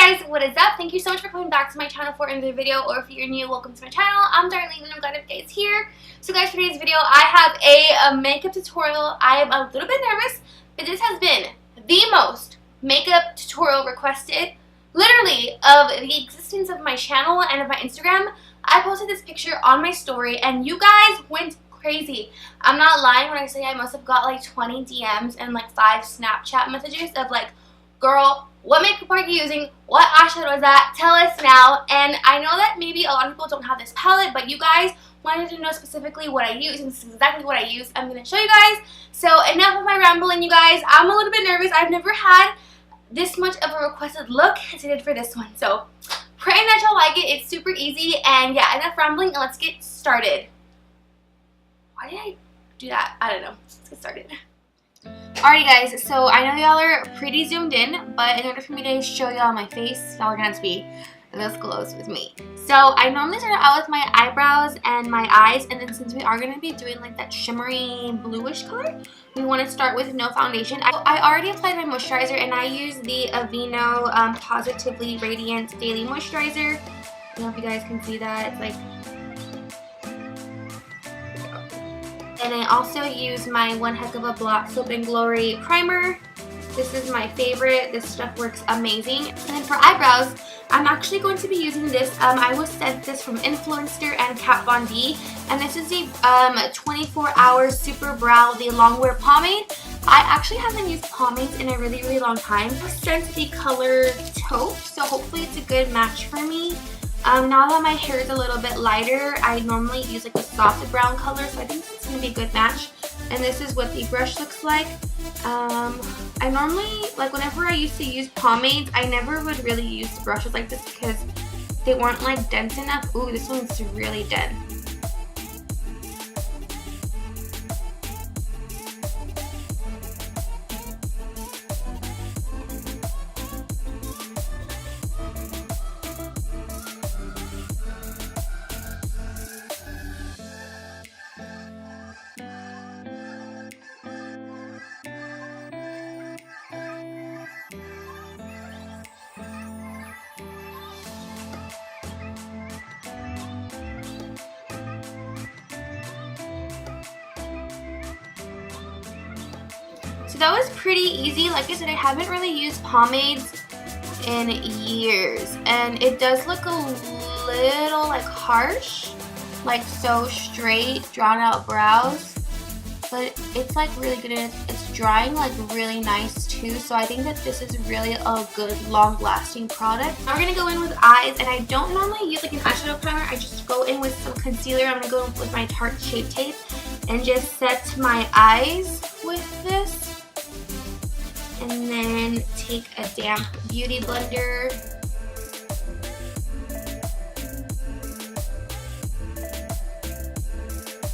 Hey guys, what is up? Thank you so much for coming back to my channel for another video, or if you're new, welcome to my channel. I'm Darlene and I'm glad you guys here. So guys, for today's video, I have a makeup tutorial. I am a little bit nervous, but this has been the most makeup tutorial requested, literally, of the existence of my channel and of my Instagram. I posted this picture on my story and you guys went crazy. I'm not lying when I say I must have got like 20 DMs and like 5 Snapchat messages of like, girl, what makeup are you using? What eyeshadow is that? Tell us now. And I know that maybe a lot of people don't have this palette, but you guys wanted to know specifically what I use, and this is exactly what I use. I'm going to show you guys. So enough of my rambling, you guys. I'm a little bit nervous. I've never had this much of a requested look as I did for this one. So praying that y'all like it. It's super easy. And yeah, enough rambling and let's get started. Why did I do that? I don't know. Let's get started. Alrighty guys, so I know y'all are pretty zoomed in, but in order for me to show y'all my face, y'all are going to be this close with me. So I normally start out with my eyebrows and my eyes, and then since we are going to be doing like that shimmery bluish color, we want to start with no foundation. I already applied my moisturizer and I use the Aveeno Positively Radiant Daily Moisturizer. I don't know if you guys can see that. It's like... And I also use my One Heck of a Blot Soap and Glory Primer. This is my favorite. This stuff works amazing. And then for eyebrows, I'm actually going to be using this. I was sent this from Influencer and Kat Von D. And this is the 24-hour Super Brow, the Longwear Pomade. I actually haven't used pomades in a really long time. I was sent the color Taupe, so hopefully it's a good match for me. Now that my hair is a little bit lighter, I normally use like a soft brown color, so I think it's going to be a good match. And this is what the brush looks like. I normally, like whenever I used to use pomades, I never would really use brushes like this because they weren't like dense enough. Ooh, this one's really dense. So that was pretty easy. Like I said, I haven't really used pomades in years, and it does look a little like harsh, like so straight, drawn out brows, but it's like really good, and it's drying like really nice too. So I think that this is really a good long-lasting product. Now we're gonna go in with eyes, and I don't normally use like an eyeshadow primer. I just go in with some concealer. I'm gonna go in with my Tarte Shape Tape and just set my eyes with this. And then take a damp beauty blender.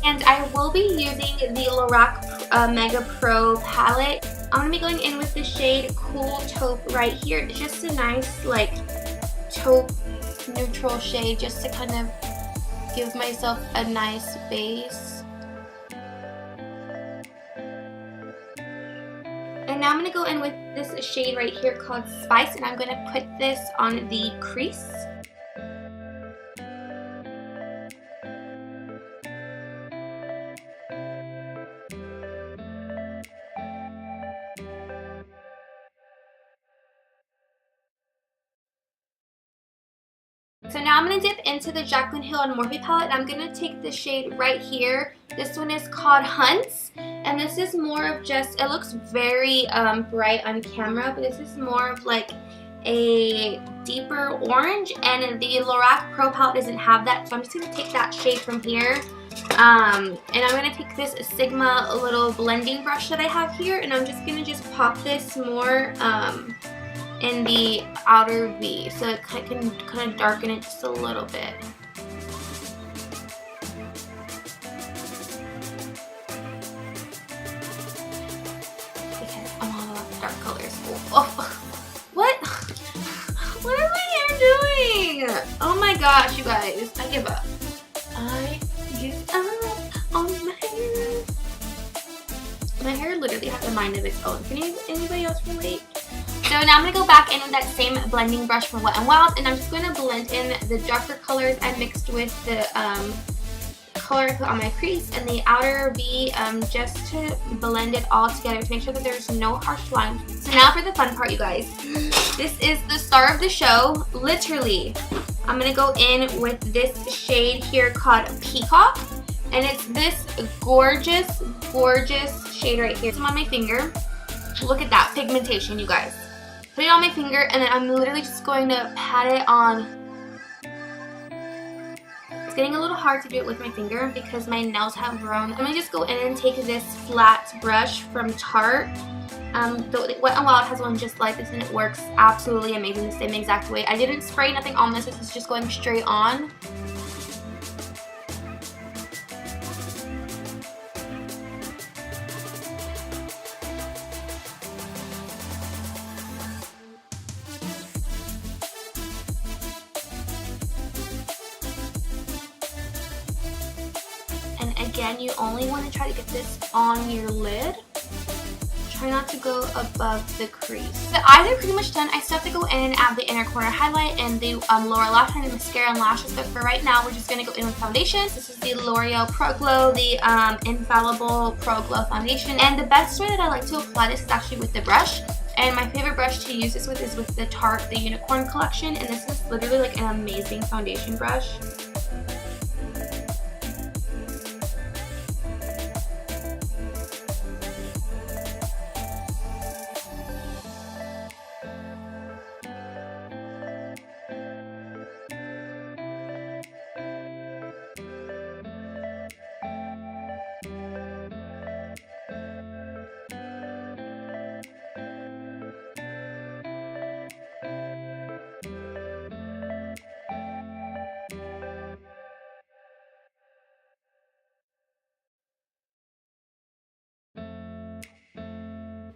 And I will be using the Lorac Mega Pro palette. I'm going to be going in with the shade Cool Taupe right here. It's just a nice like taupe neutral shade just to kind of give myself a nice base. And now I'm going to go in with this shade right here called Spice, and I'm going to put this on the crease. So now I'm going to dip into the Jaclyn Hill and Morphe palette, and I'm going to take the shade right here. This one is called Hunts, and this is more of just, it looks very bright on camera, but this is more of like a deeper orange, and the Lorac Pro palette doesn't have that, so I'm just going to take that shade from here. And I'm going to take this Sigma little blending brush that I have here, and I'm just going to just pop this more in the outer V, so it can kind of darken it just a little bit. Because I'm all about dark colors. Oh. What? What is my hair doing? Oh my gosh, you guys. I give up. I give up on my hair. My hair literally has a mind of its own. Can anybody else relate? So now I'm going to go back in with that same blending brush for Wet n Wild, and I'm just going to blend in the darker colors I mixed with the color I put on my crease and the outer V, just to blend it all together to make sure that there's no harsh lines. So now for the fun part, you guys. This is the star of the show, literally. I'm going to go in with this shade here called Peacock, and it's this gorgeous, gorgeous shade right here. It's on my finger. Look at that pigmentation, you guys. Put it on my finger, and then I'm literally just going to pat it on. It's getting a little hard to do it with my finger because my nails have grown. I'm going to just go in and take this flat brush from Tarte. The Wet n Wild has one just like this, and it works absolutely amazing the same exact way. I didn't spray nothing on this. This is just going straight on. And again, you only want to try to get this on your lid. Try not to go above the crease. The eyes are pretty much done. I still have to go in and add the inner corner highlight and the lower lash line and mascara and lashes. But for right now, we're just going to go in with foundation. This is the L'Oreal Pro Glow, the Infallible Pro Glow Foundation. And the best way that I like to apply this is actually with the brush. And my favorite brush to use this with is with the Tarte, the Unicorn Collection. And this is literally like an amazing foundation brush.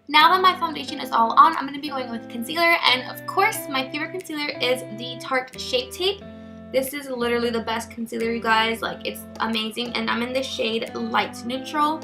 Now that my foundation is all on, I'm going to be going with concealer, and of course my favorite concealer is the Tarte Shape Tape. This is literally the best concealer, you guys. Like, it's amazing, and I'm in the shade Light Neutral.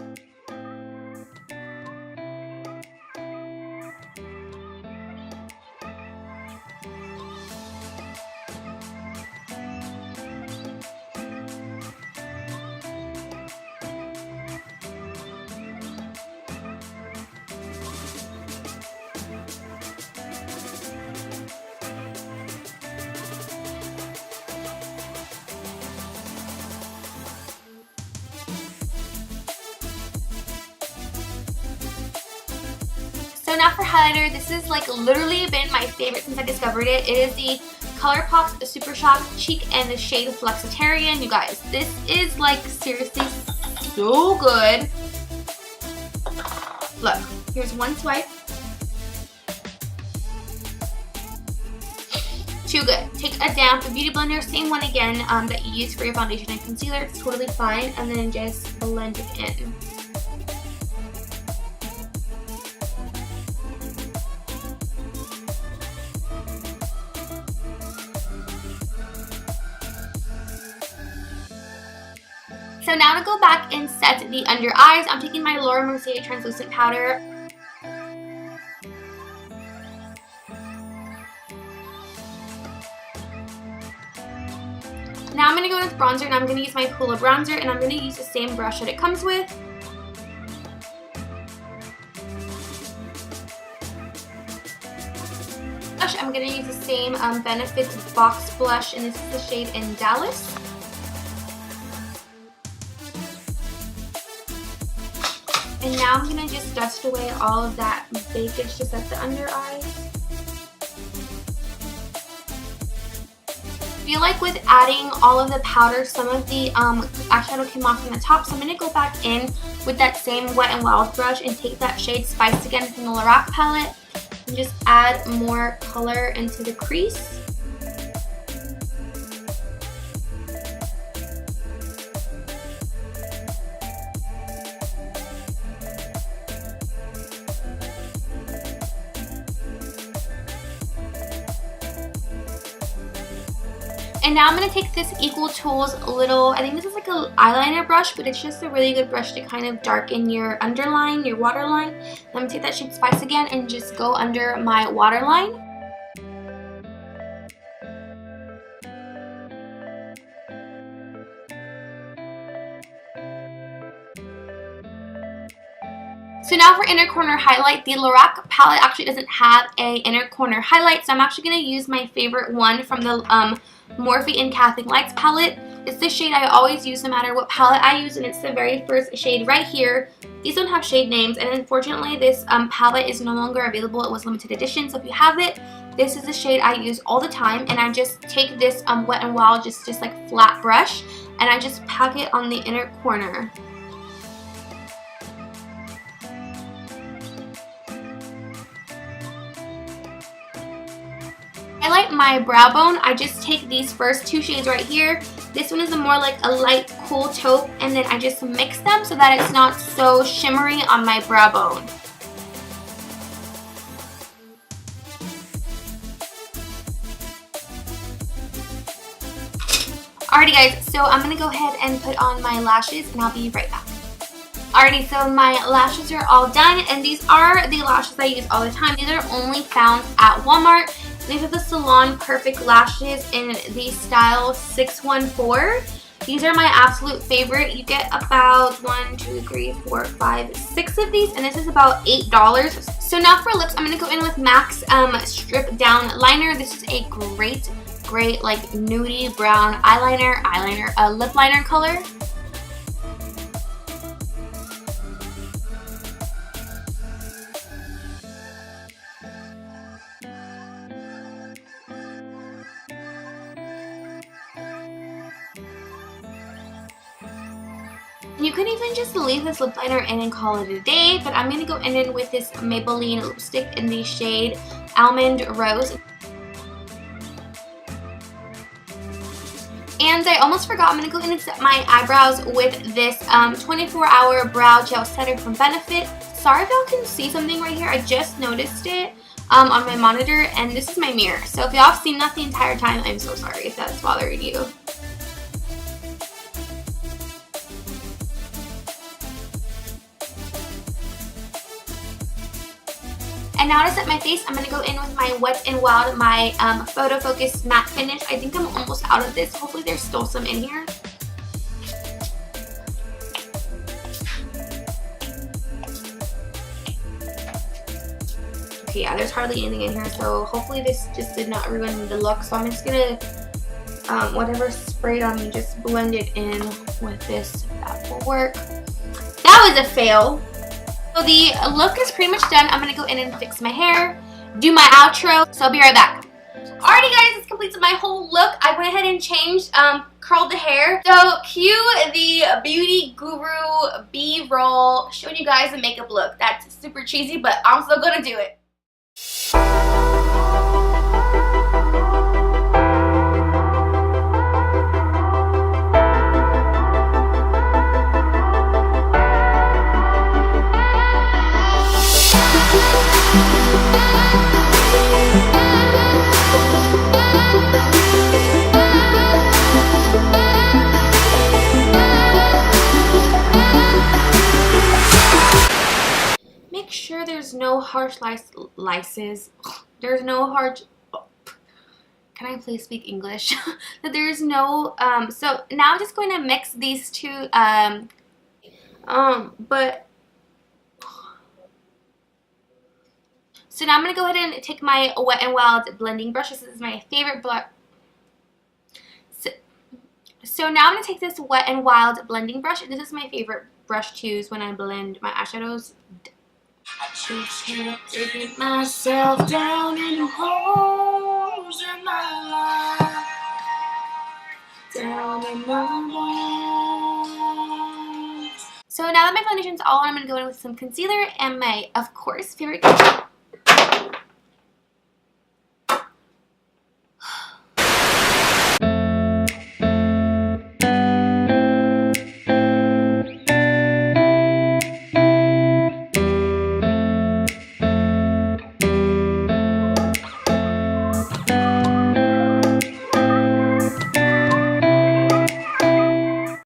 So now for highlighter, this has like literally been my favorite since I discovered it. It is the ColourPop Super Shock Cheek in the shade Flexeterian. You guys, this is like seriously so good. Look, here's one swipe. Too good. Take a damp beauty blender, same one again that you use for your foundation and concealer. It's totally fine, and then just blend it in. So now to go back and set the under eyes, I'm taking my Mercier translucent powder. Now I'm going to go with bronzer, and I'm going to use my Hoola bronzer, and I'm going to use the same brush that it comes with. I'm going to use the same Benefit Box Blush, and this is the shade in Dallas. And now I'm going to just dust away all of that bakage just at the under eyes. I feel like with adding all of the powder, some of the eyeshadow came off on the top, so I'm going to go back in with that same Wet n Wild brush and take that shade Spiced again from the Lorac palette and just add more color into the crease. And now I'm going to take this Equal Tools little, I think this is like an eyeliner brush, but it's just a really good brush to kind of darken your underline, your waterline. I'm going to take that shade Spice again and just go under my waterline. So now for inner corner highlight, the Lorac palette actually doesn't have a inner corner highlight, so I'm actually going to use my favorite one from the Morphe and Kathleen Lights palette. It's the shade I always use no matter what palette I use, and it's the very first shade right here. These don't have shade names, and unfortunately this palette is no longer available. It was limited edition, so if you have it, this is the shade I use all the time. And I just take this Wet n Wild just like flat brush, and I just pack it on the inner corner. Highlight my brow bone, I just take these first two shades right here. This one is more like a light cool taupe, and then I just mix them so that it's not so shimmery on my brow bone. Alrighty guys, so I'm going to go ahead and put on my lashes and I'll be right back. Alrighty, so my lashes are all done, and these are the lashes I use all the time. These are only found at Walmart. These are the Salon Perfect Lashes in the style 614. These are my absolute favorite. You get about 1, 2, 3, 4, 5, 6 of these, and this is about $8. So now for lips, I'm going to go in with MAC's Strip Down Liner. This is a great like nudie brown lip liner color. You could even just leave this lip liner in and call it a day, but I'm going to go in with this Maybelline lipstick in the shade Almond Rose. And I almost forgot, I'm going to go in and set my eyebrows with this 24-hour brow gel setter from Benefit. Sorry if y'all can see something right here, I just noticed it on my monitor, and this is my mirror. So if y'all have seen that the entire time, I'm so sorry if that's bothering you. And now to set my face, I'm going to go in with my Wet n Wild, my Photo Focus Matte Finish. I think I'm almost out of this. Hopefully there's still some in here. Okay, yeah, there's hardly anything in here, so hopefully this just did not ruin the look. So I'm just going to, whatever sprayed on me, just blend it in with this. That will work. That was a fail. So the look is pretty much done. I'm going to go in and fix my hair, do my outro, so I'll be right back. Alrighty guys, this completes my whole look. I went ahead and changed, curled the hair. So cue the beauty guru B-roll showing you guys a makeup look. That's super cheesy, but I'm still going to do it. Make sure there's no harsh lices. There's no harsh. Oh, can I please speak English? That there's no. So now I'm just going to mix these two. So now I'm going to go ahead and take my Wet n Wild blending brush. This is my favorite brush. So now I'm going to take this Wet n Wild blending brush. This is my favorite brush to use when I blend my eyeshadows. I just can't take myself down in holes in my life, down in my life. So now that my foundation's all on, I'm going to go in with some concealer and my, of course, favorite